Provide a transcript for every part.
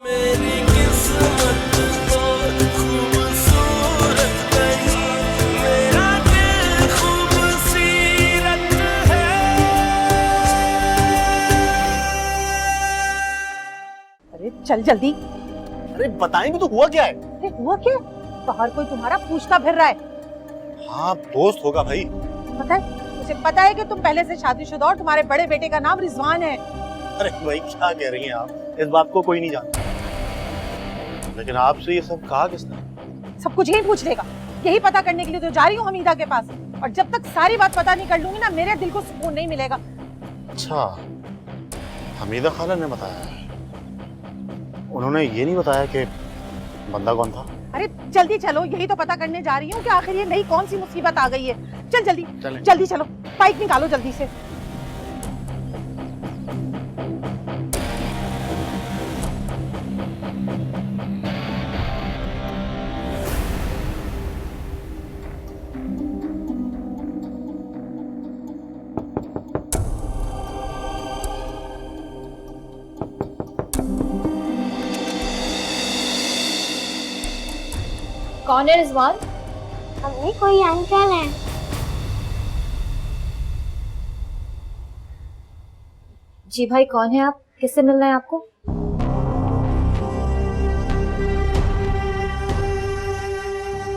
मेरी किस्मत तो खूबसूरत नहीं, मेरा दिल खूबसूरत है। अरे चल जल्दी। अरे बताएंगे तो हुआ क्या है? अरे हुआ क्या? बाहर कोई तुम्हारा पूछता फिर रहा है। हाँ दोस्त होगा भाई। पता है, उसे पता है कि तुम पहले से शादीशुदा और तुम्हारे बड़े बेटे का नाम रिजवान है। अरे भाई क्या कह रही हैं आप? इस बात को कोई नहीं जानता। लेकिन आपसे ये सब कहा किसने? सब कुछ यही पूछ लेगा। यही पता करने के लिए तो जा रही हूँ हमीदा के पास, और जब तक सारी बात पता नहीं कर लूंगी ना, मेरे दिल को सुकून नहीं मिलेगा। अच्छा, हमीदा खाला ने बताया? उन्होंने ये नहीं बताया कि बंदा कौन था? अरे जल्दी चलो, यही तो पता करने जा रही हूँ कि आखिर ये नई कौन सी मुसीबत आ गई है। चल जल्दी चलें। जल्दी चलो, बाइक निकालो जल्दी से। कौन है रिजवान? अम्मी कोई अंकल है। जी भाई, कौन है आप? किससे मिलना है आपको?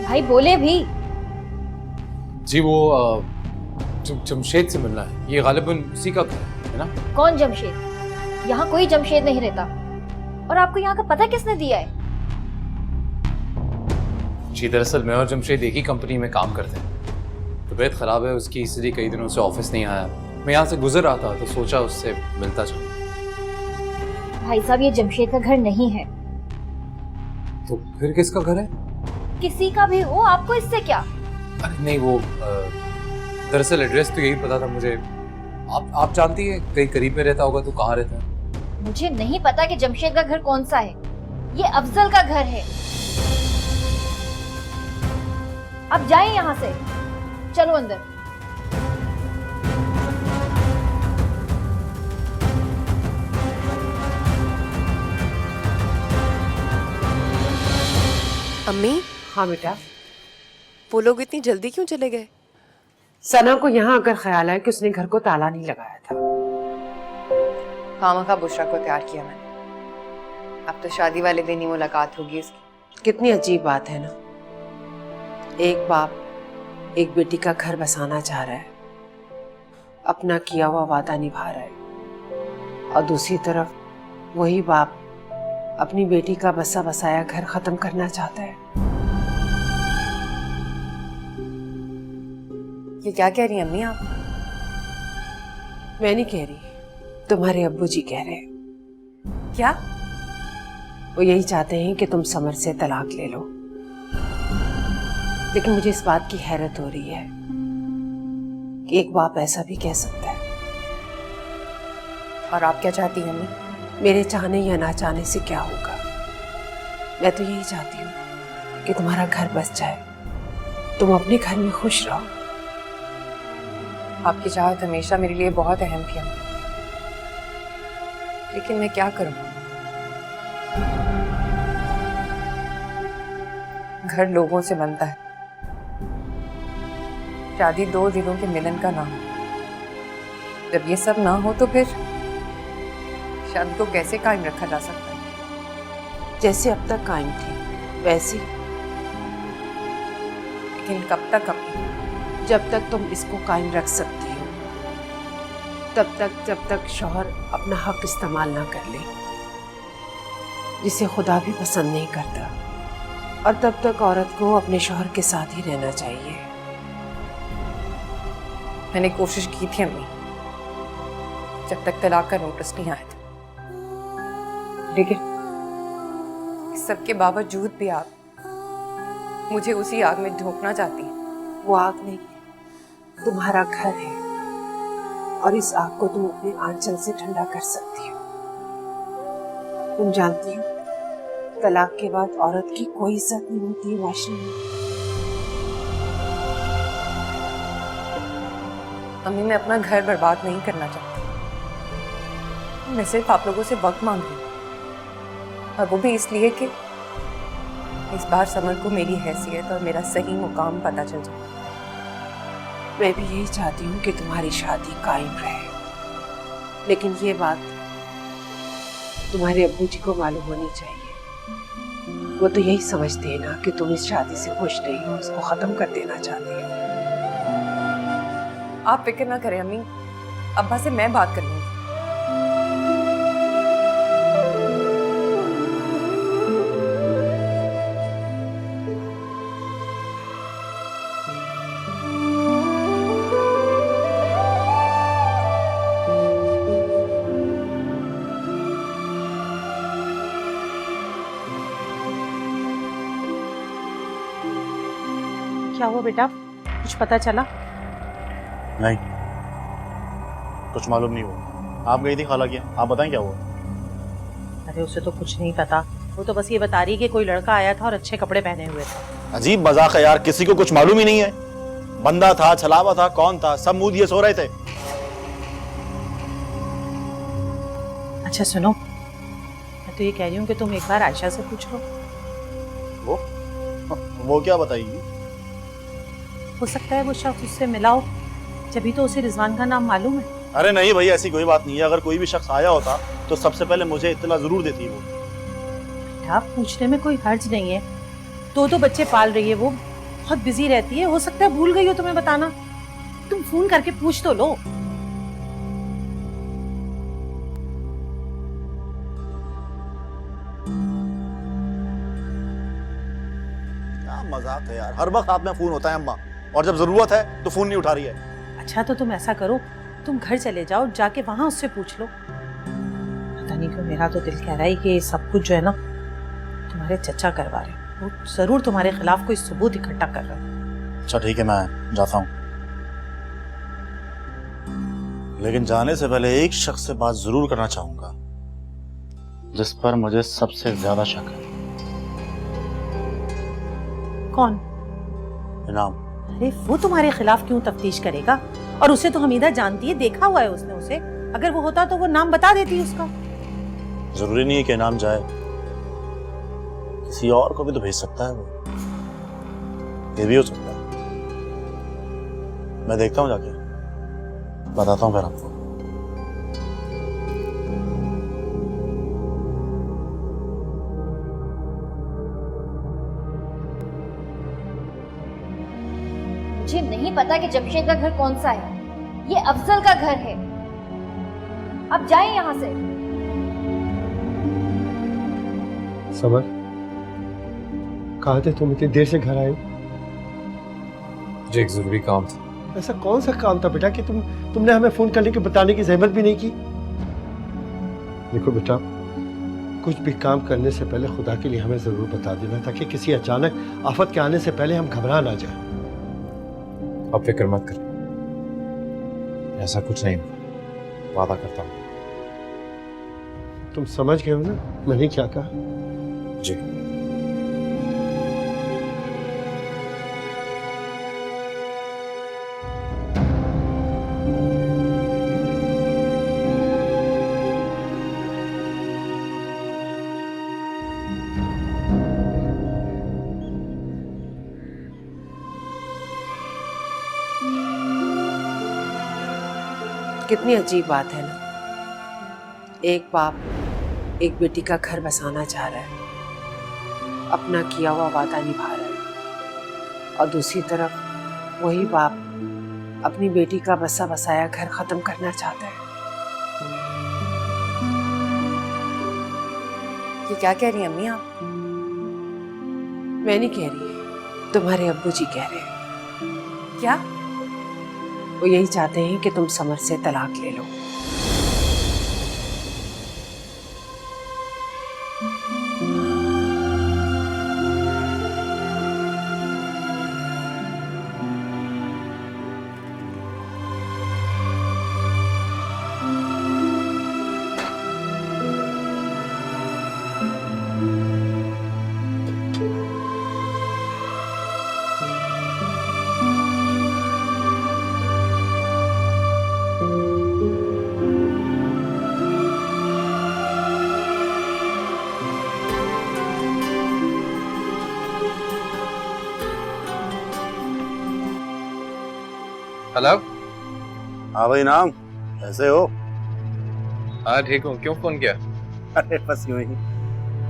भाई बोले भी। जी वो जमशेद से मिलना है। ये गालिबन उसी का घर है ना? कौन जमशेद? यहाँ कोई जमशेद नहीं रहता। और आपको यहाँ का पता किसने दिया है? जी दरअसल मैं और जमशेद एक ही कंपनी में काम करते हैं। तबीयत ख़राब है उसकी, इसलिए कई दिनों से ऑफिस नहीं आया। मैं यहाँ से गुजर रहा था तो सोचा उससे मिलता चलूं। भाई साहब, ये जमशेद का घर नहीं है। तो फिर किसका घर है? किसी का भी हो, आपको इससे क्या? अरे नहीं, वो दरअसल एड्रेस तो यही पता था मुझे। आप जानती है, कहीं करीब में रहता होगा तो कहाँ रहता है? मुझे नहीं पता कि जमशेद का घर कौन सा है। ये अफजल का घर है। अब जाएं यहाँ से। चलो अंदर। अम्मी, हाँ बेटा। वो लोग इतनी जल्दी क्यों चले गए? सना को यहाँ आकर ख्याल आया कि उसने घर को ताला नहीं लगाया था। खामखा बुशरा को तैयार किया मैंने। अब तो शादी वाले दिन ही मुलाकात होगी इसकी। कितनी अजीब बात है ना, एक बाप एक बेटी का घर बसाना चाह रहा है, अपना किया हुआ वादा निभा रहा है, और दूसरी तरफ वही बाप अपनी बेटी का बसा बसाया घर खत्म करना चाहता है। ये क्या कह रही हैं अम्मी आप? मैं नहीं कह रही, तुम्हारे अब्बू जी कह रहे हैं। क्या? वो यही चाहते हैं कि तुम समर से तलाक ले लो। लेकिन मुझे इस बात की हैरत हो रही है कि एक बाप ऐसा भी कह सकता है। और आप क्या चाहती हैं अम्मी? मेरे चाहने या ना चाहने से क्या होगा, मैं तो यही चाहती हूँ कि तुम्हारा घर बस जाए, तुम अपने घर में खुश रहो। आपकी चाहत हमेशा मेरे लिए बहुत अहम थी अम्मी, लेकिन मैं क्या करूं? घर लोगों से बनता है, शादी 2 दिलों के मिलन का नाम। जब ये सब ना हो तो फिर शादी को कैसे कायम रखा जा सकता है? जैसे अब तक कायम थी वैसी। लेकिन कब तक अम्मी? जब तक तुम इसको कायम रख सकती हो, तब तक जब तक शौहर अपना हक इस्तेमाल ना कर ले, जिसे खुदा भी पसंद नहीं करता, और तब तक औरत को अपने शौहर के साथ ही रहना चाहिए। मैंने कोशिश की थी अम्मी, जब तक तलाक का नोटिस नहीं आया था, लेकिन इस सब के बावजूद भी आप मुझे उसी आग में झोंकना चाहती हैं। वो आग नहीं, तुम्हारा घर है, और इस आग को तुम अपने आंचल से ठंडा कर सकती हो। तुम जानती हो, तलाक के बाद औरत की कोई इज्जत नहीं होती है वैष्णवी। अम्मी, मैं अपना घर बर्बाद नहीं करना चाहती। मैं सिर्फ आप लोगों से वक्त मांग रही हूँ, और वो भी इसलिए कि इस बार समर को मेरी हैसियत और मेरा सही मुकाम पता चल जाए। मैं भी यही चाहती हूँ कि तुम्हारी शादी कायम रहे, लेकिन ये बात तुम्हारे अब्बू जी को मालूम होनी चाहिए। वो तो यही समझते हैं ना कि तुम इस शादी से खुश नहीं हो, उसको खत्म कर देना चाहते हो। आप फिक्र ना करें अम्मी, अब्बा से मैं बात कर लूंगी। क्या हुआ बेटा, कुछ पता चला? नहीं, कुछ मालूम नहीं हुआ। आप गई थी खाला के, आप बताएं क्या हुआ? अरे उसे तो कुछ नहीं पता, वो तो बस ये बता रही है कि कोई लड़का आया था और अच्छे कपड़े पहने हुए था। अजीब मजाक है यार, किसी को कुछ मालूम ही नहीं है। बंदा था, छलावा था, कौन था, सब मुंह दिए सो रहे थे। अच्छा सुनो, मैं तो ये कह रही हूँ कि तुम एक बार आयशा से पूछ लो। वो क्या बताएगी? हो सकता है वो शख्स उससे मिला हो, जभी तो उसे रिजवान का नाम मालूम है। अरे नहीं भाई, ऐसी कोई बात नहीं है। अगर कोई भी शख्स आया होता तो सबसे पहले मुझे इत्तला जरूर देती वो। बेटा पूछने में कोई हर्ज नहीं है, दो बच्चे पाल रही है, वो बहुत बिजी रहती है, हो सकता है भूल गई हो तुम्हें बताना। तुम फोन करके पूछ तो लो। क्या मजाक है यार, हर वक्त हाथ में फोन होता है अम्मा, और जब जरूरत है तो फोन नहीं उठा रही है। अच्छा तो तुम ऐसा करो, तुम घर चले जाओ, जाके वहां उससे पूछ लो। पता नहीं क्यों मेरा तो दिल कह रहा है कि सब कुछ जो है ना तुम्हारे चचा करवा रहे हैं, वो जरूर तुम्हारे खिलाफ कोई सबूत इकट्ठा कर रहे हैं। अच्छा ठीक है, मैं जाता हूँ, लेकिन जाने से पहले एक शख्स से बात जरूर करना चाहूंगा जिस पर मुझे सबसे ज्यादा शक है। कौन? इनाम। अरे वो तुम्हारे खिलाफ क्यों तफ्तीश करेगा? और उसे तो हमीदा जानती है, देखा हुआ है उसने उसे। अगर वो होता तो वो नाम बता देती उसका। जरूरी नहीं है कि इनाम जाए, किसी और को भी तो भेज सकता है वो, ये भी हो सकता है। मैं देखता हूँ, जाके बताता हूँ फिर आपको। मुझे नहीं पता कि जमशेद का घर कौन सा है, ये अफजल का घर है। अब जाएं यहाँ से। समर, कहाँ थे तुम? इतनी देर से घर आए? मुझे एक जरूरी काम था। ऐसा कौन सा काम था बेटा कि तुमने हमें फोन करने के बताने की जहमत भी नहीं की? देखो बेटा, कुछ भी काम करने से पहले खुदा के लिए हमें जरूर बता देना, ताकि किसी अचानक आफत के आने से पहले हम घबरा ना जाए। अब फिक्र मत कर, ऐसा कुछ नहीं, वादा करता हूँ। तुम समझ गए हो ना मैंने क्या कहा? जी। कितनी अजीब बात है ना, एक बाप एक बेटी का घर बसाना चाह रहा है, अपना किया हुआ वादा निभा रहा है, और दूसरी तरफ वही बाप अपनी बेटी का बसा बसाया घर खत्म करना चाहता है। ये क्या कह रही हैं अम्मी आप? मैं नहीं कह रही, तुम्हारे अब्बू जी कह रहे हैं। क्या? वो यही चाहते हैं कि तुम समर से तलाक ले लो। हेलो। हाँ भाई नाम, कैसे हो? हाँ ठीक हूँ, क्यों फोन किया? अरे बस यूं ही,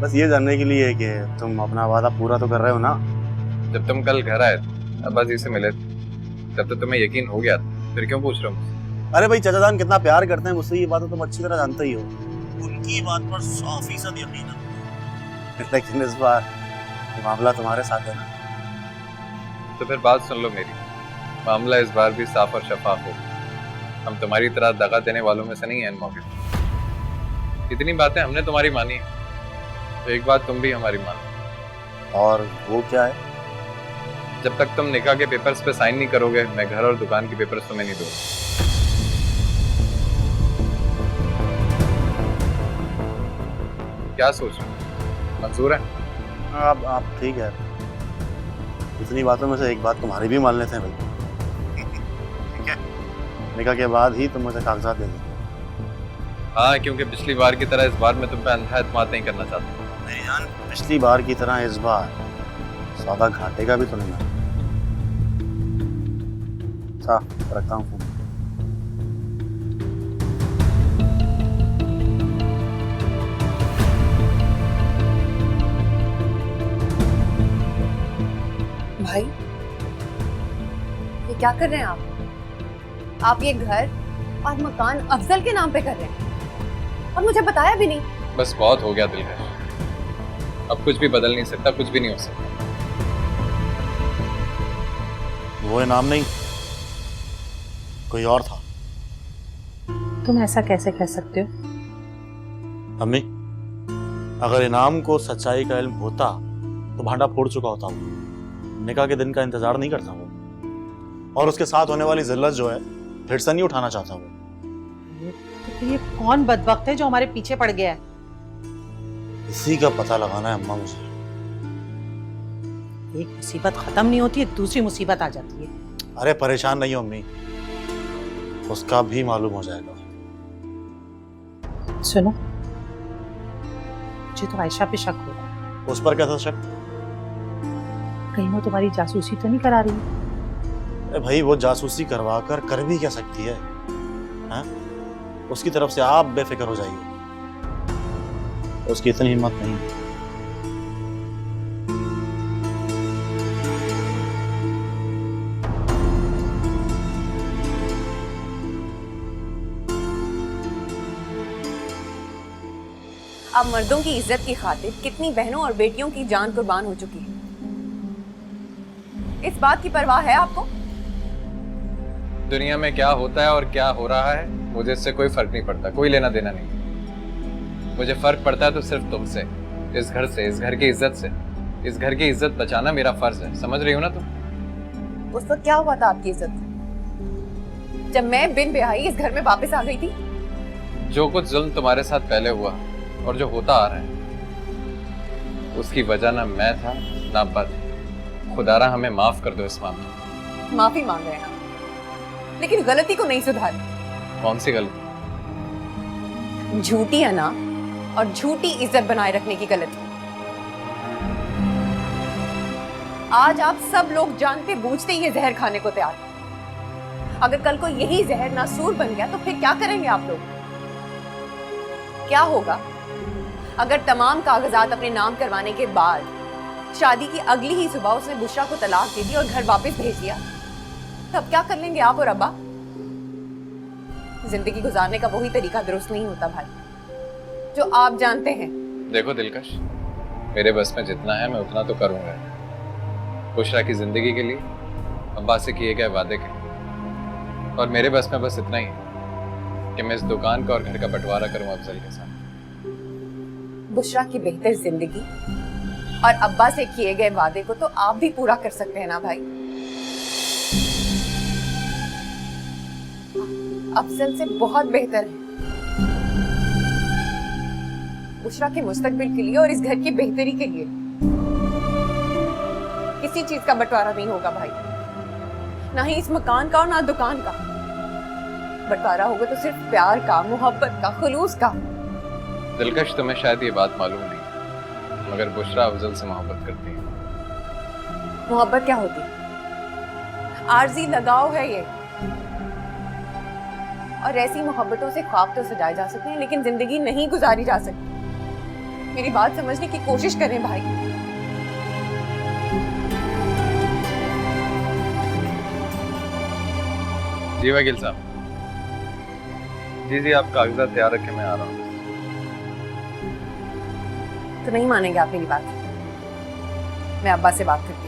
बस ये जानने के लिए कि तुम अपना वादा पूरा तो कर रहे हो ना? जब तुम कल घर आए अब्बा जी से मिले तब तो तुम्हें यकीन हो गया था, फिर क्यों पूछ रहे हो? अरे भाई चाचाजान कितना प्यार करते हैं मुझसे, ये बात तो तुम अच्छी तरह जानते ही हो। उनकी बात पर 100% यकीन है, लेकिन इस बार मामला तुम्हारे साथ है ना। तो फिर बात सुन लो मेरी, मामला इस बार भी साफ और शफाफ हो। हम तुम्हारी तरह दगा देने वालों में से नहीं है इन मौके पर। इतनी बातें हमने तुम्हारी मानी है, तो एक बात तुम भी हमारी मानो। और वो क्या है? जब तक तुम निकाह के पेपर्स पे साइन नहीं करोगे, मैं घर और दुकान के पेपर्स तुम्हें नहीं दूंगा। क्या सोच रहे हो? मंजूर है? आप ठीक है, इतनी बातों में से एक बात तुम्हारी भी मान लेते हैं भाई। ठीक है, निकाह के बाद ही तुम मुझे कागजात दे दो। हाँ, क्योंकि पिछली बार की तरह इस बार मैं तुम पे अंधा एतमाद नहीं करना चाहता। नहीं जान, पिछली बार की तरह इस बार सौदा घाटे का भी तो नहीं है। साफ रखता हूँ फोन। भाई ये क्या कर रहे हैं आप ये घर और मकान अफजल के नाम पे कर रहे हैं और मुझे बताया भी नहीं। बस बहुत हो गया दिलकश, अब कुछ भी बदल नहीं सकता, कुछ भी नहीं हो सकता। वो इनाम नहीं, कोई और था। तुम ऐसा कैसे कह सकते हो? अम्मी, अगर इनाम को सच्चाई का इल्म होता तो भांडा फोड़ चुका होता वो। निकाह के दिन का इंतजार नहीं करता वो, और उसके साथ होने वाली जिल्लत जो है फिर से नहीं उठाना चाहता वो। तो फिर ये कौन बदबख्त है जो हमारे पीछे पड़ गया है? इसी का पता लगाना है अम्मा मुझे। एक मुसीबत खत्म नहीं होती है, दूसरी मुसीबत आ जाती है। अरे परेशान नहीं हो अम्मी, उसका भी मालूम हो जाएगा। सुनो, मुझे तो आयशा पे शक हो रहा है। उस पर क्या था शक? कहीं वो तुम्हारी जासूसी तो नहीं करा रही? अरे भाई, वो जासूसी करवा कर भी क्या सकती है? हाँ? उसकी तरफ से आप बेफिक्र हो जाइए, उसकी इतनी हिम्मत नहीं। अब मर्दों की इज्जत की खातिर कितनी बहनों और बेटियों की जान कुर्बान हो चुकी है। इस बात की परवाह है आपको? दुनिया में क्या होता है और क्या हो रहा है मुझे इससे कोई फर्क नहीं पड़ता, कोई लेना देना नहीं। मुझे फर्क पड़ता है तो सिर्फ तुमसे, इस घर से, इस घर की इज्जत से। इस घर की इज्जत बचाना मेरा फर्ज है, समझ रही हो ना तुम? उस वक्त क्या हुआ था आपकी इज्जत, जब मैं बिन ब्याही इस घर में वापस आ गई थी? जो कुछ जुल्म तुम्हारे साथ पहले हुआ और जो होता आ रहा है, उसकी वजह ना मैं था ना अब्बा थी। खुदारा हमें माफ कर दो इस मामले में। माफी मांग रहे हैं आप, लेकिन गलती को नहीं सुधारी। कौन सी गलती? झूठी अना और झूठी इज्जत बनाए रखने की गलती। आज आप सब लोग जानते बूझते ये जहर खाने को तैयार हैं। अगर कल को यही जहर नासूर बन गया तो फिर क्या करेंगे आप लोग? क्या होगा अगर तमाम कागजात अपने नाम करवाने के बाद शादी की अगली ही सुबह उसने बुशरा को तलाक दे दी और घर वापस भेज दिया? तब क्या कर लेंगे आप और अब्बा? जिंदगी गुजारने का वही तरीका दुरुस्त नहीं होता भाई, जो आप जानते हैं। देखो दिलकश, मेरे बस में जितना है मैं उतना तो करूंगा, बुशरा की जिंदगी के लिए, अब्बा से किए गए वादे के लिए। और मेरे बस में बस इतना ही है कि मैं इस दुकान का और घर का बंटवारा करूं अफजल के साथ। बुशरा की बेहतर जिंदगी और अब्बा से किए गए वादे को तो आप भी पूरा कर सकते हैं ना भाई? अफजल से बहुत बेहतर है। बुशरा के मुस्तकबिल के लिए और इस घर की बेहतरी के लिए किसी चीज का बंटवारा नहीं होगा भाई, ना ही इस मकान का और ना दुकान का। बंटवारा होगा तो सिर्फ प्यार का, मोहब्बत का, खुलूस का। दिलकश, तुम्हें शायद ये बात मालूम नहीं, मगर बुशरा अफजल से मोहब्बत करती है। मोहब्बत क्या होती है? आर्जी लगाव है ये, और ऐसी मोहब्बतों से ख्वाब तो सजाए जा सकते हैं, लेकिन जिंदगी नहीं गुजारी जा सकती। मेरी बात समझने की कोशिश करें भाई। जी वकील साहब। जी आप कागजात तैयार रखें, मैं आ रहा हूँ। तो नहीं मानेंगे आप मेरी बात? मैं अब्बा से बात करती हूँ।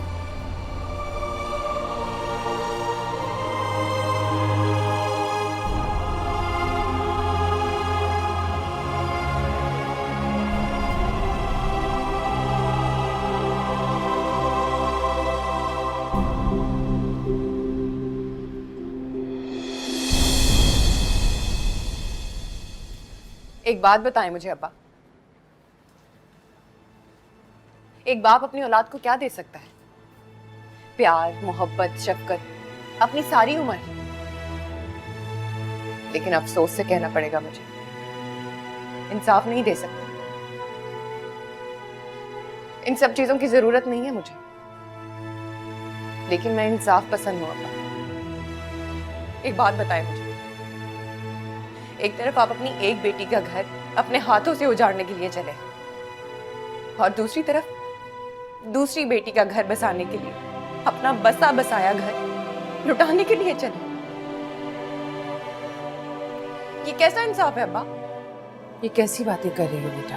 एक बात बताएं मुझे अब्बा, एक बाप अपनी औलाद को क्या दे सकता है? प्यार, मोहब्बत, शफकत, अपनी सारी उम्र। लेकिन अफसोस से कहना पड़ेगा मुझे, इंसाफ नहीं दे सकता। इन सब चीजों की जरूरत नहीं है मुझे, लेकिन मैं इंसाफ पसंद हूं अब्बा। एक बात बताएं मुझे, एक तरफ आप अपनी एक बेटी का घर अपने हाथों से उजाड़ने के लिए चले, और दूसरी तरफ दूसरी बेटी का घर बसाने के लिए, अपना बसा बसाया घर लुटाने के लिए चले। ये कैसा इंसाफ है अब्बा? ये कैसी बातें कर रही हो बेटा?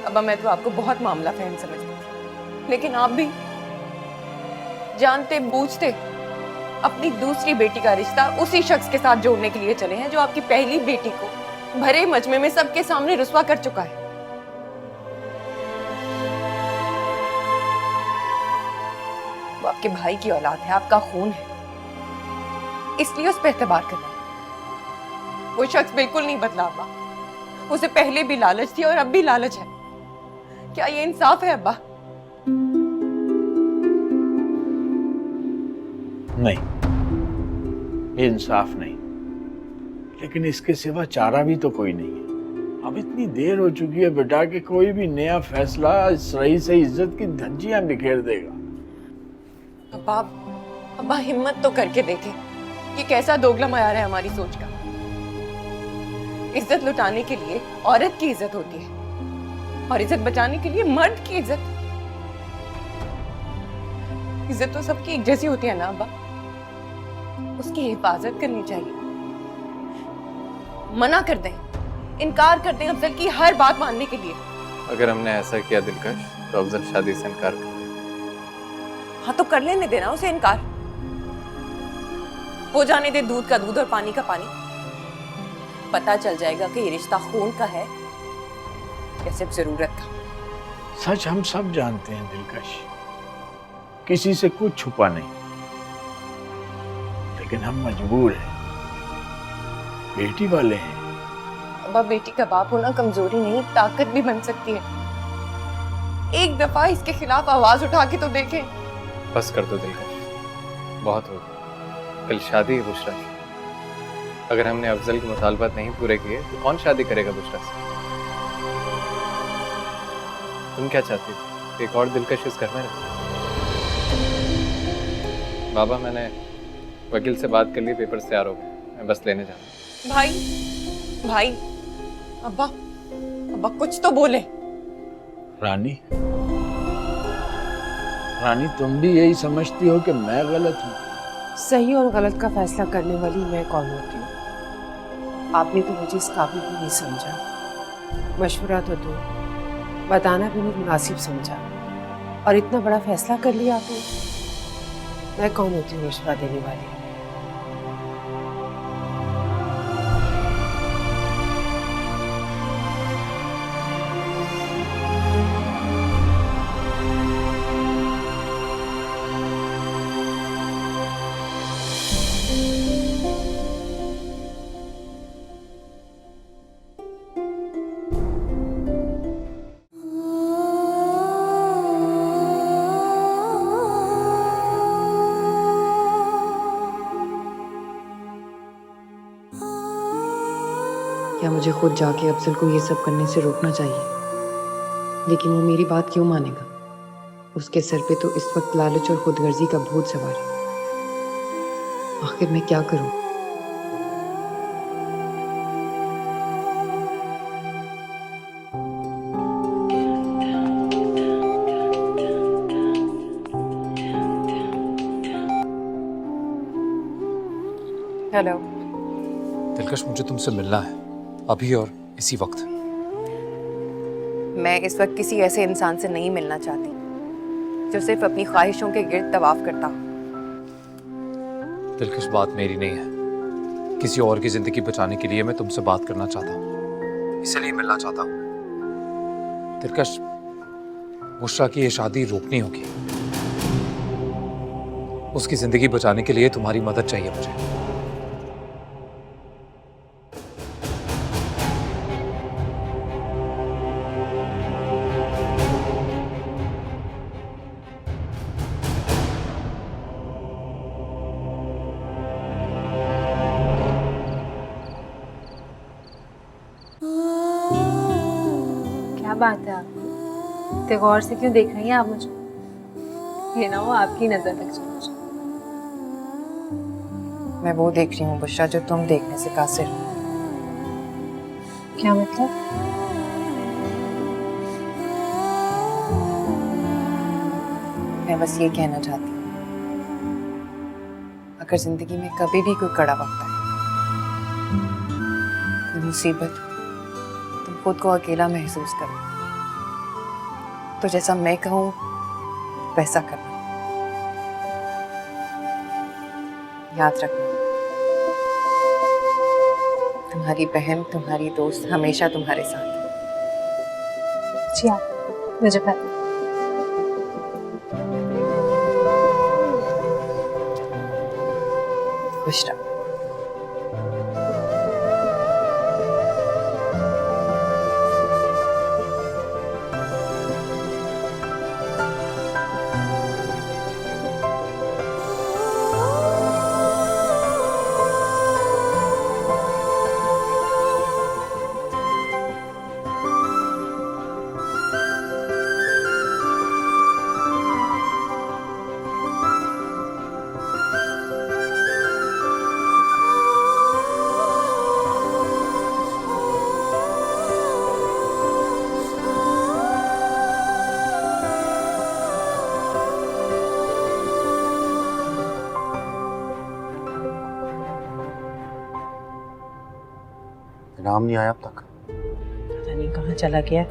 अब्बा मैं तो आपको बहुत मामला फहम समझती थी, लेकिन आप भी जानते बूझते अपनी दूसरी बेटी का रिश्ता उसी शख्स के साथ जोड़ने के लिए चले हैं जो आपकी पहली बेटी को भरे मजमे में सबके सामने रुस्वा कर चुका है। वो आपके भाई की औलाद है, आपका खून है, इसलिए उस पर एतबार करना। वो शख्स बिल्कुल नहीं बदला अब्बा, उसे पहले भी लालच थी और अब भी लालच है। क्या ये इंसाफ है अब्बा? नहीं, ये इंसाफ नहीं, लेकिन इसके सिवा चारा भी तो कोई नहीं है। अब इतनी देर हो चुकी है बेटा कि कोई भी नया फैसला इस रही से इज्जत की धज्जियां बिखेर देगा। अब्बा हिम्मत तो करके देखें कि कैसा दोगला मयार है हमारी सोच का। इज्जत लुटाने के लिए औरत की इज्जत होती है, और इज्जत बचाने के लिए मर्द की इज्जत। इज्जत तो सबकी एक जैसी होती है ना अब्बा, उसकी हिफाजत करनी चाहिए। मना कर दें, इनकार कर दें अफजल की हर बात मानने के लिए। अगर हमने ऐसा किया दिलकश, तो अफजल शादी से इनकार कर दे। हाँ तो कर लेने देना उसे इनकार, हो जाने दे दूध का दूध और पानी का पानी। पता चल जाएगा कि ये रिश्ता खून का है या सिर्फ जरूरत का। सच हम सब जानते हैं दिलकश, किसी से कुछ छुपा नहीं, लेकिन हम मजबूर हैं, बेटी वाले हैं। अब्बा बेटी का बाप होना कमजोरी नहीं, ताकत भी बन सकती है। एक दफा इसके खिलाफ आवाज उठा के तो देखें। बस कर दो दिलकश, बहुत हो गया। कल शादी है बुशरा की, अगर हमने अफजल के मुतालबात नहीं पूरे किए तो कौन शादी करेगा बुशरा से? तुम क्या चाहती हो? एक और दिलकश इस घर में रहे? बाबा मैंने वकील से बात कर ली, पेपर तैयार हो गए, मैं बस लेने जा रहा हूं। भाई अब्बा कुछ तो बोले। रानी तुम भी यही समझती हो कि मैं गलत हूँ? सही और गलत का फैसला करने वाली मैं कौन होती हूँ? आपने तो मुझे इस काबिल भी नहीं समझा, मशवरा तो दो, बताना भी नहीं मुनासिब समझा, और इतना बड़ा फैसला कर लिया आपने। मैं कौन होती हूँ मशवरा देने वाली? क्या मुझे खुद जाके अफजल को ये सब करने से रोकना चाहिए? लेकिन वो मेरी बात क्यों मानेगा? उसके सर पे तो इस वक्त लालच और खुदगर्जी का भूत सवार है। आखिर मैं क्या करूं? हेलो। दिलकश, मुझे तुमसे मिलना है अभी और इसी वक्त। मैं इस वक्त किसी ऐसे इंसान से नहीं मिलना चाहती जो सिर्फ अपनी ख्वाहिशों के गिर्द तवाफ करता हो। दिलकश, बात मेरी नहीं है, किसी और की जिंदगी बचाने के लिए मैं तुमसे बात करना चाहता हूँ, इसलिए मिलना चाहता हूँ। दिलकश, बुशरा की ये शादी रोकनी होगी। उसकी जिंदगी बचाने के लिए तुम्हारी मदद चाहिए मुझे। क्या बात है आपको? इतने गौर से क्यों देख रही हैं आप मुझे? ये ना हो आपकी नजर लग जाए मुझे। मैं वो देख रही हूँ बुशरा जो तुम देखने से कासिर हो। क्या मतलब? मैं बस ये कहना चाहती हूँ, अगर जिंदगी में कभी भी कोई कड़ा वक्त आए, कोई मुसीबत, तुम खुद को अकेला महसूस करो तो जैसा मैं कहूँ वैसा करना। याद रखना, तुम्हारी बहन, तुम्हारी दोस्त हमेशा तुम्हारे साथ है। जी आप मुझे पता है। खुश रहो। नाम नहीं आया अब तक। पता नहीं कहाँ चला गया।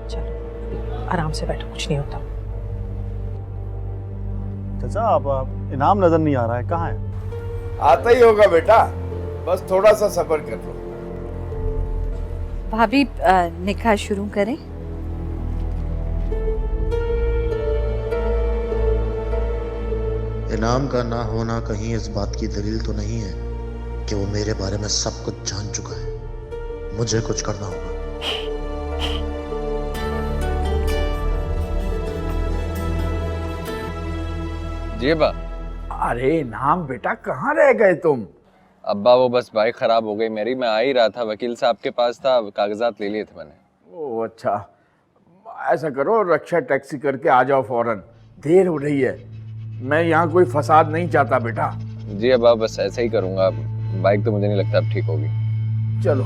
चलो आराम से बैठो, कुछ नहीं होता। चाचा, आप इनाम नजर नहीं आ रहा है, कहाँ है? आता ही होगा बेटा, बस थोड़ा सा सब्र कर लो। भाभी निकाह शुरू करें? इनाम का ना होना कहीं इस बात की दलील तो नहीं है कि वो मेरे बारे में सब कुछ जान चुका है। मुझे कुछ करना होगा। जी अब्बा। अरे इनाम बेटा, कहाँ रह गए तुम? अब्बा वो बस बाइक खराब हो गई मेरी, मैं आ ही रहा था, वकील साहब के पास था, कागजात ले लिए थे मैंने। ओह अच्छा, ऐसा करो रक्षा टैक्सी करके आ जाओ फौरन, देर हो रही है। मैं यहाँ कोई फसाद नहीं चाहता बेटा। जी अब्बा, बस ऐसा ही करूँगा, बाइक तो मुझे नहीं लगता अब ठीक होगी। चलो,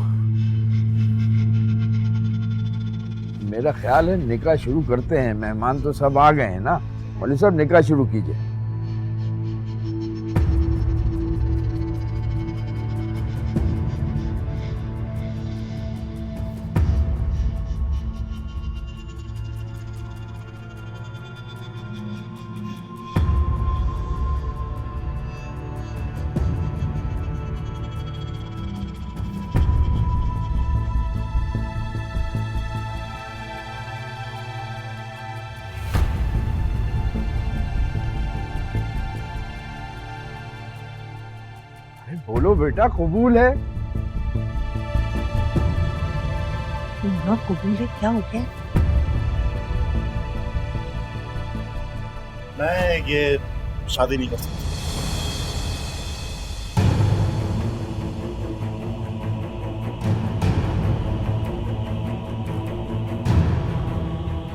मेरा ख्याल है निकाह शुरू करते हैं। मेहमान तो सब आ गए हैं ना, मौलवी साहब निकाह शुरू कीजिए। बोलो बेटा, कबूल है? ना कबूल है? क्या हो गया? मैं ये शादी नहीं कर सकता।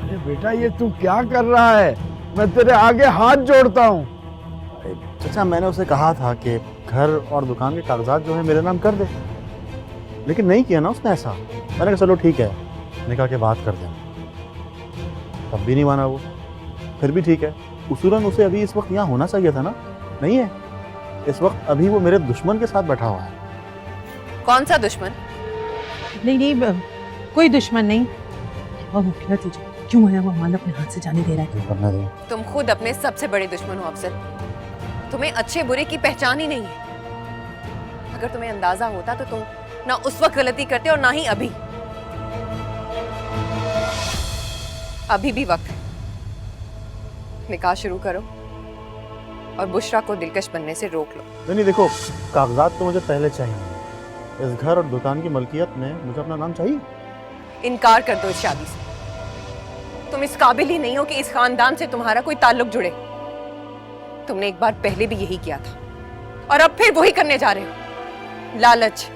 अरे बेटा, ये तू क्या कर रहा है? मैं तेरे आगे हाथ जोड़ता हूँ। चाचा मैंने उसे कहा था कि घर और दुकान के कागजात जो है मेरे नाम कर दे, लेकिन नहीं किया ना उसने ऐसा। मैंने कहा चलो ठीक है, निकाह के बात कर दें, तब भी नहीं माना वो। फिर भी ठीक है, उसूलन उसे अभी इस वक्त यहाँ होना चाहिए था ना, नहीं है। इस वक्त अभी वो मेरे दुश्मन के साथ बैठा हुआ है। कौन सा दुश्मन? नहीं, कोई दुश्मन नहीं। और मुखिया तुझे क्यों आया वो माल अपने हाथ से जाने दे रहा है? तुम खुद अपने सबसे बड़े दुश्मन हो अफजल। तुम्हें अच्छे बुरे की पहचान ही नहीं है। अगर तुम्हें अंदाजा होता तो तुम ना उस वक्त गलती करते और ना ही अभी। अभी भी वक्त है, निकाह शुरू करो और बुशरा को दिलकश बनने से रोक लो। नहीं देखो, कागजात तो मुझे पहले चाहिए। इस घर और दुकान की मलकियत में मुझे अपना नाम चाहिए। इनकार कर दो इस शादी से। तुम इस काबिल ही नहीं हो कि इस खानदान से तुम्हारा कोई ताल्लुक जुड़े। तुमने एक बार पहले भी यही किया था और अब फिर वही करने जा रहे हो। लालच।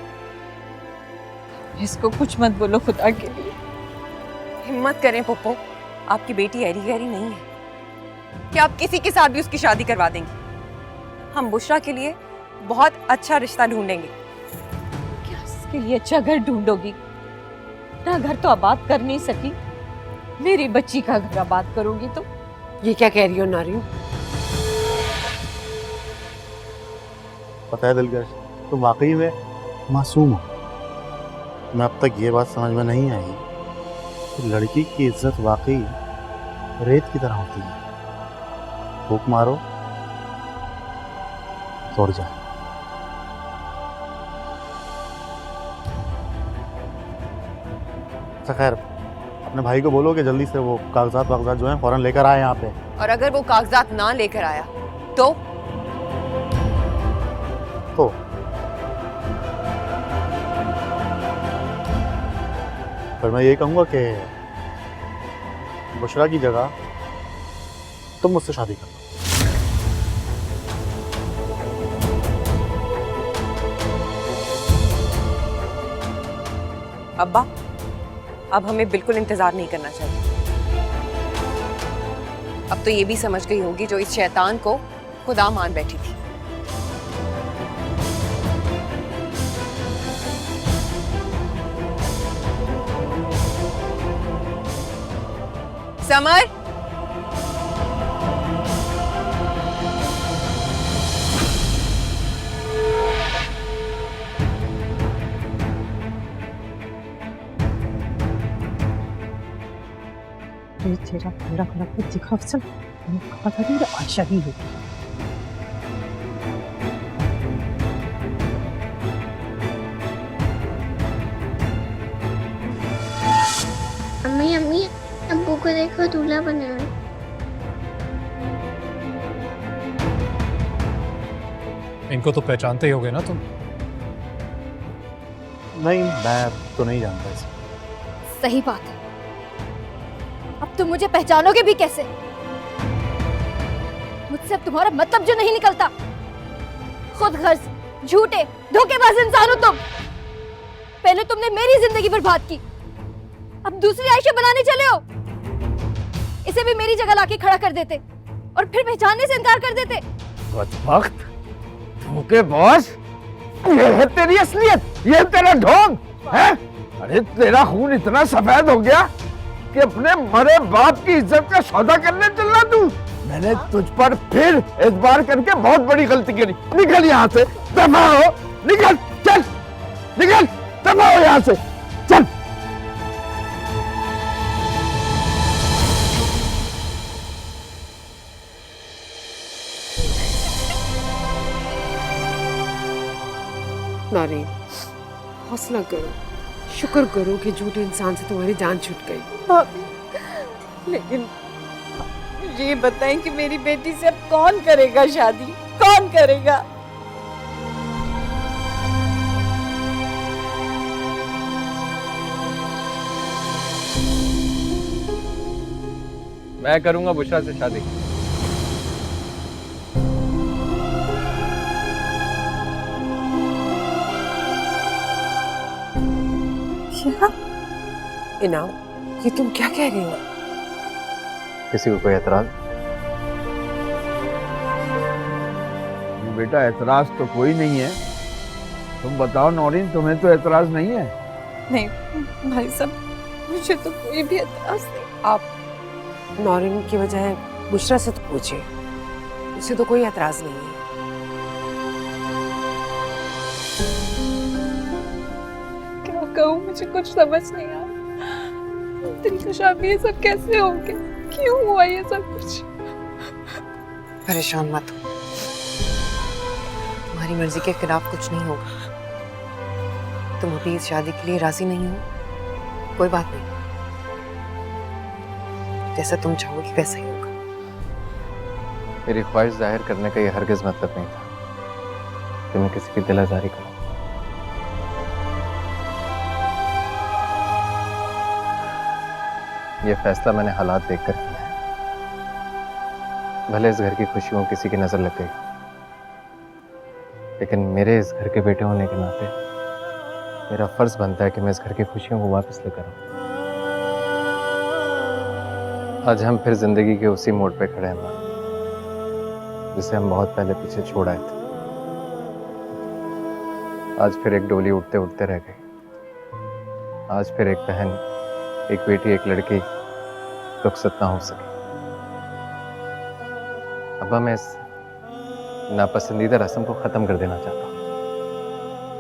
इसको कुछ मत बोलो खुदा के लिए। हिम्मत करें पुप्पो, आपकी बेटी ऐरी गैरी नहीं है कि आप किसी के साथ भी उसकी शादी करवा देंगे। हम बुशरा के लिए बहुत अच्छा रिश्ता ढूंढेंगे। क्या इसके लिए अच्छा घर ढूंढोगी? ना घर तो आबाद कर नहीं सकी, मेरी बच्ची का घर आबाद करोगी तुम? ये क्या कह रही हो नारिन? पता है दिलकश, तुम वाकई में मासूम हो। मैं अब तक ये बात समझ में नहीं आई कि लड़की की इज्जत वाकई रेत की तरह होती है। फूंक मारो तोड़ जाए। अच्छा खैर, अपने भाई को बोलो कि जल्दी से वो कागजात वागजात जो हैं फौरन लेकर आए यहाँ पे। और अगर वो कागजात ना लेकर आया तो फिर मैं ये कहूँगा कि बुशरा की जगह तुम मुझसे शादी कर लो। अब्बा, अब हमें बिल्कुल इंतजार नहीं करना चाहिए। अब तो ये भी समझ गई होगी जो इस शैतान को खुदा मान बैठी थी। समर, तेरा खड़ा खड़ा कुछ दिखा अफसल। मैंने कहा था कि आयशा ही होगी। अम्मी अम्मी अब्बू को देखो, दूल्हा बने हुए। इनको तो पहचानते ही होगे ना तुम? नहीं, मैं तो नहीं जानता इसे। सही बात है, अब तुम मुझे पहचानोगे भी कैसे? मुझसे अब तुम्हारा मतलब जो नहीं निकलता। खुद गर्ज, झूठे, धोखेबाज इंसान हो तुम। पहले तुमने मेरी जिंदगी बर्बाद की, अब दूसरी आयशा बनाने चले हो। इसे भी मेरी जगह लाके खड़ा कर देते और फिर पहचानने से इनकार कर देते। बदबख्त, धोखेबाज, ये है तेरी असलियत, ये है तेरा ढोंग है? अरे तेरा खून इतना सफेद हो गया कि अपने मरे बाप की इज्जत का सौदा करने चल रहा तू। मैंने तुझ पर फिर एतबार करके बहुत बड़ी गलती करी। निकल यहाँ से, दफा हो, निकल, चल, निकल, दफा हो यहाँ से, चल। नारिन, हौसला करो, शुक्र करो कि झूठे इंसान से तुम्हारी जान छूट गई। लेकिन ये बताएं कि मेरी बेटी से अब कौन करेगा शादी? कौन करेगा? मैं करूंगा बुशरा से शादी। क्या? इनाम, ये तुम क्या कह रही हो? किसी को कोई एतराज? बेटा एतराज तो कोई नहीं है। तुम बताओ नौरीन, तुम्हें तो एतराज नहीं है? नहीं भाई साहब, मुझे तो कोई भी एतराज नहीं। आप नौरीन की वजह बुशरा से तो पूछिए, उसे तो कोई एतराज नहीं है। क्या कहूँ, मुझे कुछ समझ नहीं आ रहा। दिलकश आप ये सब कैसे हो गया, क्यों हुआ ये सब कुछ? परेशान मत हो, तुम्हारी मर्जी के खिलाफ कुछ नहीं होगा। तुम अभी इस शादी के लिए राजी नहीं हो, कोई बात नहीं, जैसा तुम चाहोगी वैसा ही होगा। मेरी ख्वाहिश जाहिर करने का ये हरगिज मतलब नहीं था कि मैं किसी की दिल आजारी करूं। ये फैसला मैंने हालात देखकर किया है। भले इस घर की खुशियों किसी की नजर लग गई, लेकिन मेरे इस घर के बेटे होने के नाते मेरा फर्ज बनता है कि मैं इस घर की खुशियों को वापस लेकर आऊं। आज हम फिर जिंदगी के उसी मोड़ पे खड़े हैं जिसे हम बहुत पहले पीछे छोड़ आए थे। आज फिर एक डोली उठते उठते रह गई। आज फिर एक बहन, एक बेटी, एक लड़की रुखसत ना हो सकी। अब मैं इस नापसंदीदा रस्म को खत्म कर देना चाहता हूँ,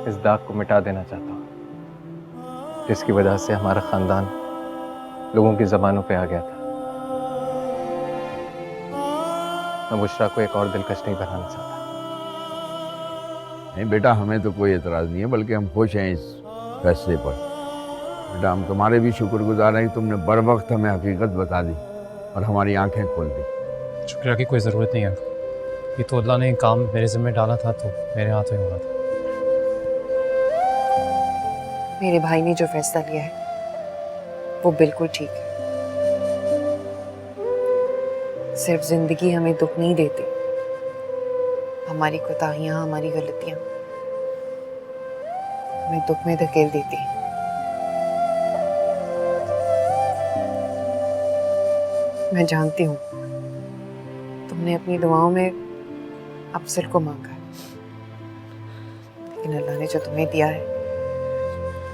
इस दाग को मिटा देना चाहता हूँ जिसकी वजह से हमारा खानदान लोगों की जबानों पे आ गया था। मैं बुशरा को एक और दिलकश नहीं बनाना चाहता। नहीं बेटा, हमें तो कोई एतराज नहीं है, बल्कि हम खुश हैं इस फैसले पर। बेटा, हम तुम्हारे भी शुक्रगुजार हैं कि तुमने बर वक्त हमें हकीकत बता दी और हमारी आंखें खोल दी। शुक्रिया की कोई ज़रूरत नहीं है, ये तो अल्लाह ने काम मेरे ज़िम्मे डाला था तो मेरे हाथ में होना था। मेरे भाई ने जो फैसला लिया है वो बिल्कुल ठीक है। सिर्फ जिंदगी हमें दुख नहीं देती, हमारी कोताहियां, हमारी गलतियां हमें दुख में धकेल देती हैं। मैं जानती हूँ तुमने अपनी दुआओं में अफसर को मांगा है, लेकिन अल्लाह ने जो तुम्हें दिया है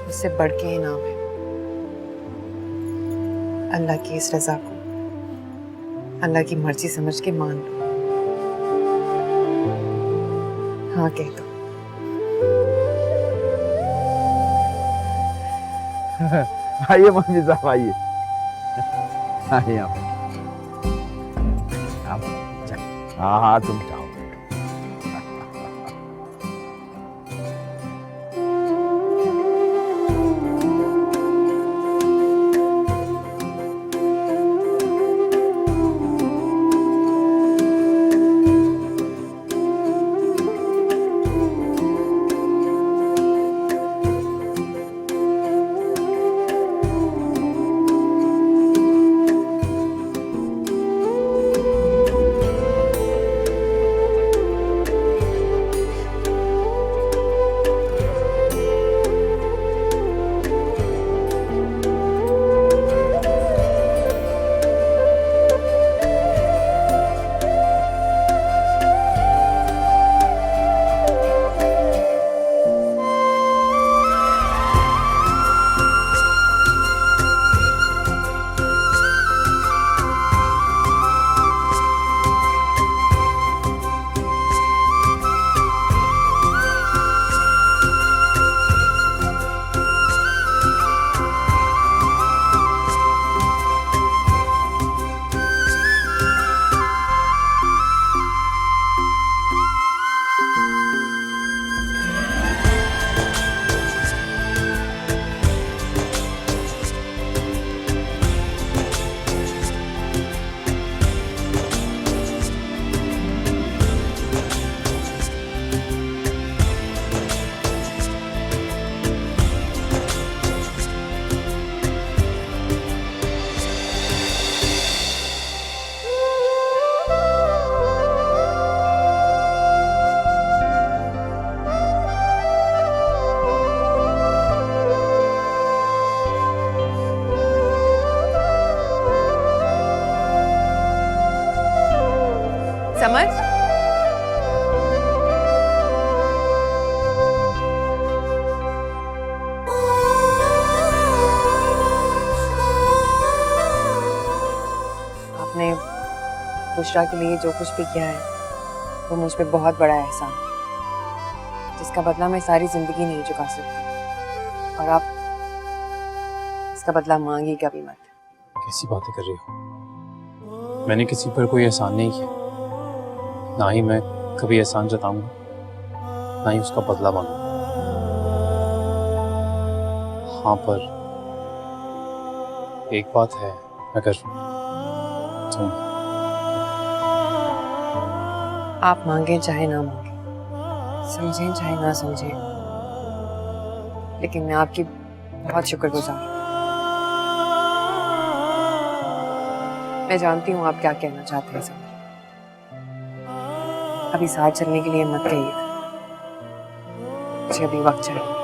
उससे बढ़ के इनाम है। अल्लाह की इस रजा को अल्लाह की मर्जी समझ के मान लो। हाँ कह दो। आइए मम्मी साहब, आइए आइए आप। हाँ हाँ, तुम जाओ। बुशरा के लिए जो कुछ भी किया है वो मुझ पे बहुत बड़ा एहसान है, जिसका बदला मैं सारी जिंदगी नहीं चुका सकती। और आप इसका बदला मांगी कभी मत। कैसी बातें कर रही हो? मैंने किसी पर कोई एहसान नहीं किया, ना ही मैं कभी एहसान जताऊंगा, ना ही उसका बदला मांगूंगा। हाँ, पर एक बात है, अगर तुम आप मांगे चाहे ना मांगे, समझें चाहे ना समझें, लेकिन मैं आपकी बहुत शुक्रगुजार हूँ। मैं जानती हूँ आप क्या कहना चाहते हैं समझ। अभी साथ चलने के लिए मत कहिए, मुझे अभी वक्त चाहिए।